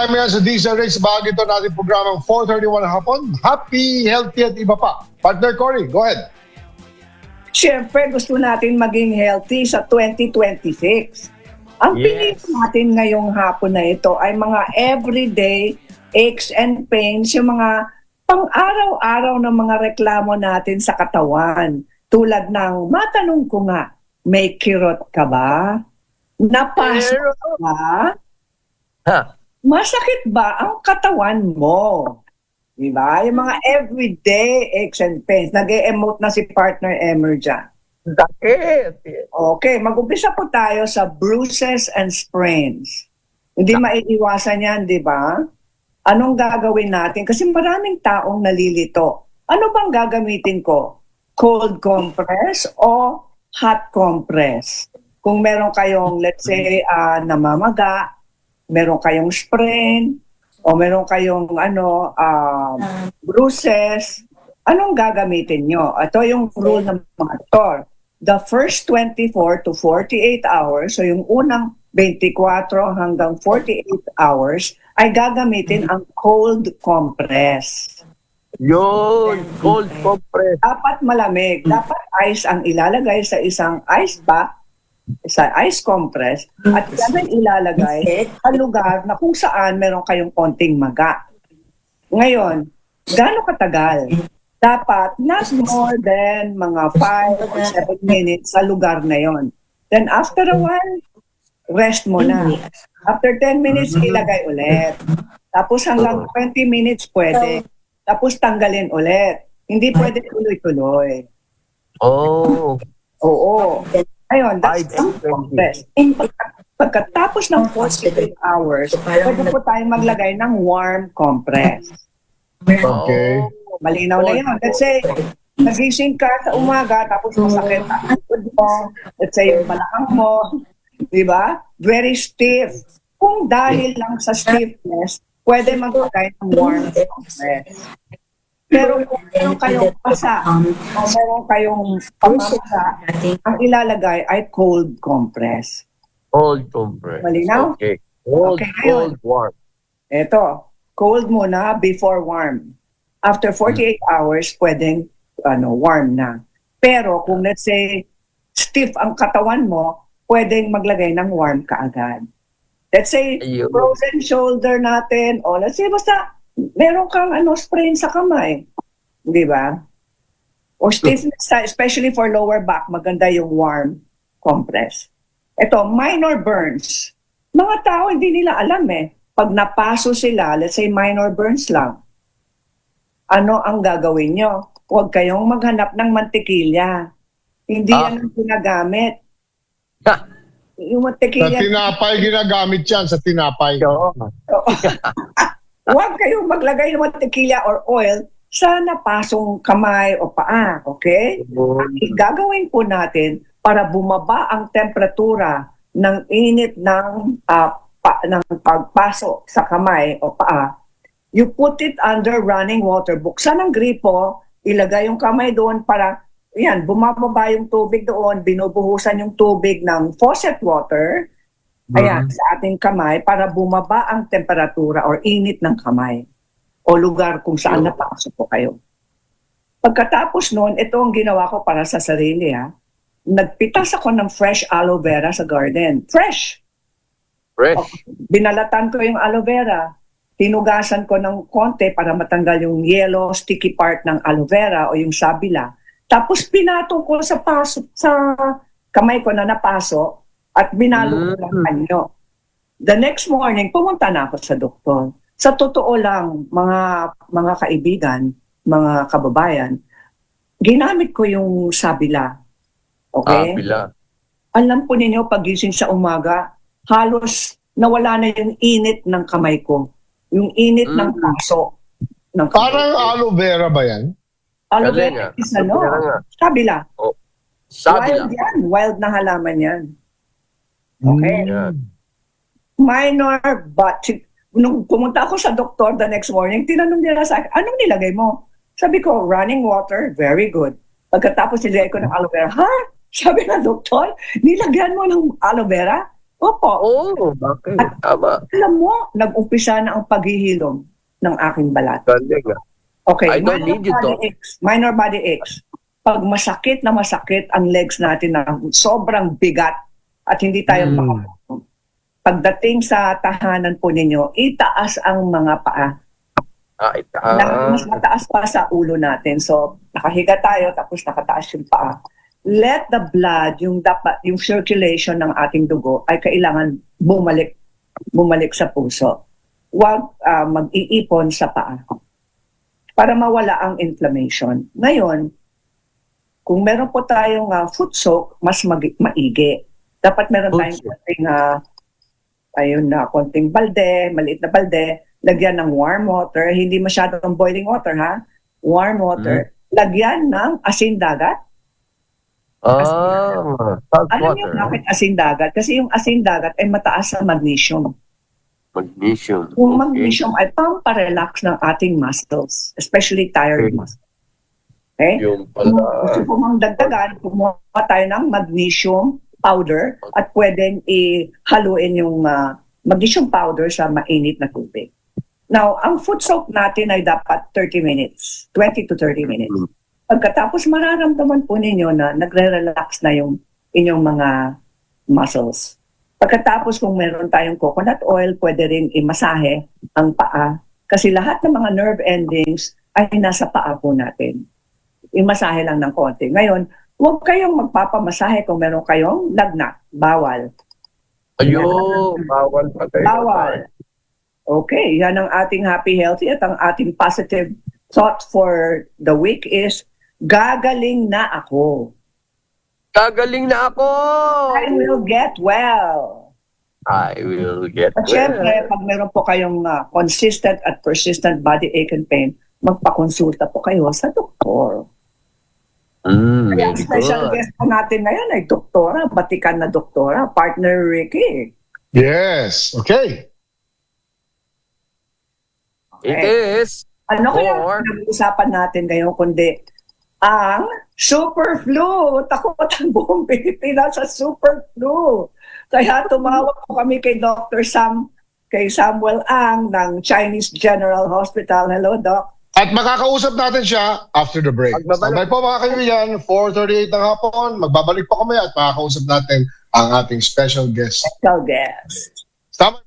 time yan sa DZRH, bahagi ito natin programang 4:31 hapon. Happy, healthy at iba pa. Partner Cory, go ahead. Siyempre, gusto natin maging healthy sa 2026. Ang pinili natin ngayong hapon na ito ay mga everyday aches and pains, yung mga pang-araw-araw na mga reklamo natin sa katawan. Tulad ng, matanong ko nga, may kirot ka ba? Napasok ka ba? Masakit ba ang katawan mo? Diba? Yung mga everyday aches and pains. Nag-e-emote na si Partner Emer dyan. Sakit. Okay, mag-umpisa po tayo sa bruises and sprains. Hindi maiiwasan yan, di ba? Anong gagawin natin? Kasi maraming taong nalilito. Ano bang gagamitin ko? Cold compress o hot compress? Kung meron kayong, let's say, namamaga, meron kayong sprain, o meron kayong bruises, anong gagamitin nyo? Ito yung rule ng mga doktor. The first 24 to 48 hours, so yung unang 24 hanggang 48 hours, ay gagamitin ang cold compress. Yun, cold compress. Dapat malamig. Dapat ice ang ilalagay sa isang ice pack, sa ice compress, at yan ang ilalagay sa lugar na kung saan meron kayong konting maga. Ngayon, gaano katagal? Dapat not more than mga 5 or 7 minutes sa lugar na yon. Then after a while, rest mo na. After 10 minutes, ilagay ulit. Tapos hanggang 20 minutes pwede. Tapos tanggalin ulit. Hindi pwede tuloy-tuloy. Oh. Oo. Ayun, that's the compress. Pagkatapos ng 48 hours, pwede po tayo maglagay ng warm compress. Okay. Malinaw na yun. Let's say, nagising ka sa umaga, tapos masakit ang likod mo, let's say yung balakang mo, di ba? Very stiff. Kung dahil lang sa stiffness, pwede maglagay ng warm compress. Pero kung meron kayong pasa, o meron kayong pamamasa, ang ilalagay ay cold compress. Cold compress. Malinaw? Okay. Cold, Okay, ngayon. cold, warm. Ito, cold muna before warm. After 48 hours, pwedeng warm na. Pero kung let's say, stiff ang katawan mo, pwedeng maglagay ng warm kaagad. Let's say, Ayun. frozen shoulder natin, o let's say, basta meron kang sprain sa kamay. Di ba? Or stiffness, especially for lower back, maganda yung warm compress. Ito, minor burns. Mga tao hindi nila alam Pag napaso sila, let's say minor burns lang, ano ang gagawin nyo? Huwag kayong maghanap ng mantikilya. Hindi yan ang ginagamit. Yung Sa mantikilya, tinapay, ginagamit yan. Sa tinapay. huwag kayong maglagay ng mantikilya or oil sa napasong kamay o paa. Okay? Ang gagawin po natin para bumaba ang temperatura ng init ng pagpasok sa kamay o paa, you put it under running water. Buksan ang gripo, ilagay yung kamay doon para, bumababa yung tubig doon, binubuhusan yung tubig ng faucet water, sa ating kamay para bumaba ang temperatura or init ng kamay o lugar kung saan napasok po kayo. Pagkatapos noon, ito ang ginawa ko para sa sarili. Nagpitas ako ng fresh aloe vera sa garden. Fresh! Binalatan ko yung aloe vera. Tinugasan ko ng konti para matanggal yung yellow, sticky part ng aloe vera o yung sabila. Tapos pinatong ko sa kamay ko na napaso at binalo ko ng panyo. The next morning, pumunta na ako sa doktor. Sa totoo lang, mga kaibigan, mga kababayan, ginamit ko yung sabila. Okay? Sabila. Alam po ninyo, pagising sa umaga, halos nawala na yung init ng kamay ko. Yung init ng paso. Parang aloe vera ba yan? Aloe vera is sabila. Sabila. Wild yan. Wild na halaman yan. Okay. Minor, but nung pumunta ako sa doktor the next morning, tinanong nila sa akin, anong nilagay mo? Sabi ko, running water, very good. Pagkatapos nilagay ko ng aloe vera, ha? Sabi ng doktor, nilagyan mo ng aloe vera? Opo. Oo, bakit? Tama. Alam mo, nag-umpisa na ang paghihilom ng aking balat. Galing ah. Okay, I don't need you, Doc. minor body aches. Pag masakit na masakit ang legs natin na sobrang bigat at hindi tayo makapagod. Pagdating sa tahanan po ninyo, itaas ang mga paa. Mas mataas pa sa ulo natin. So, nakahiga tayo tapos nakataas yung paa. Let the blood, yung circulation ng ating dugo ay kailangan bumalik sa puso. Huwag mag-iipon sa paa para mawala ang inflammation. Ngayon, kung meron po tayong foot soak, mas maigi. Dapat meron tayong konting balde, maliit na balde, lagyan ng warm water, hindi masyadong boiling water ha, warm water, lagyan ng asin dagat. Salt Alam water. niyo bakit asin dagat? Kasi yung asin dagat ay mataas sa magnesium. Magnesium. Yung magnesium ay pamparelax ng ating muscles, especially tired muscles. Okay? Yung pala. Gusto ko mang dagdagan, kumuha tayo ng magnesium powder at pwedeng ihaluin yung magnesium powder sa mainit na tubig. Now, ang foot soak natin ay dapat 30 minutes, 20 to 30 minutes. Pagkatapos mararamdaman po ninyo na nagre-relax na yung inyong mga muscles. Pagkatapos kung meron tayong coconut oil, pwede rin imasahe ang paa. Kasi lahat ng mga nerve endings ay nasa paa po natin. Imasahe lang ng konti. Ngayon, huwag kayong magpapamasahe kung meron kayong lagnat. Bawal. Ayun, bawal pa tayo. Bawal. Okay, yan ang ating happy, healthy at ang ating positive thought for the week is, gagaling na ako. Gagaling na ako! I will get well. I will get At syempre, pag meron po kayong consistent at persistent body ache and pain, magpakonsulta po kayo sa doktor. Kaya ang Very special good. guest po natin ngayon ay doktora, batikan na doktora, partner Ricky. Yes. Okay. It is. Ano kaya Or- pinag-uusapan natin ngayon kundi ang super flu. Takot ang buong Pilipinas sa super flu. Kaya tumawag po kami kay Dr. kay Samuel Ang ng Chinese General Hospital. Hello, Doc. At makakausap natin siya after the break. Sabay po mga kaibigan, 4:38 ng hapon. Magbabalik po kami at makakausap natin ang ating special guest. Special guest. Tama.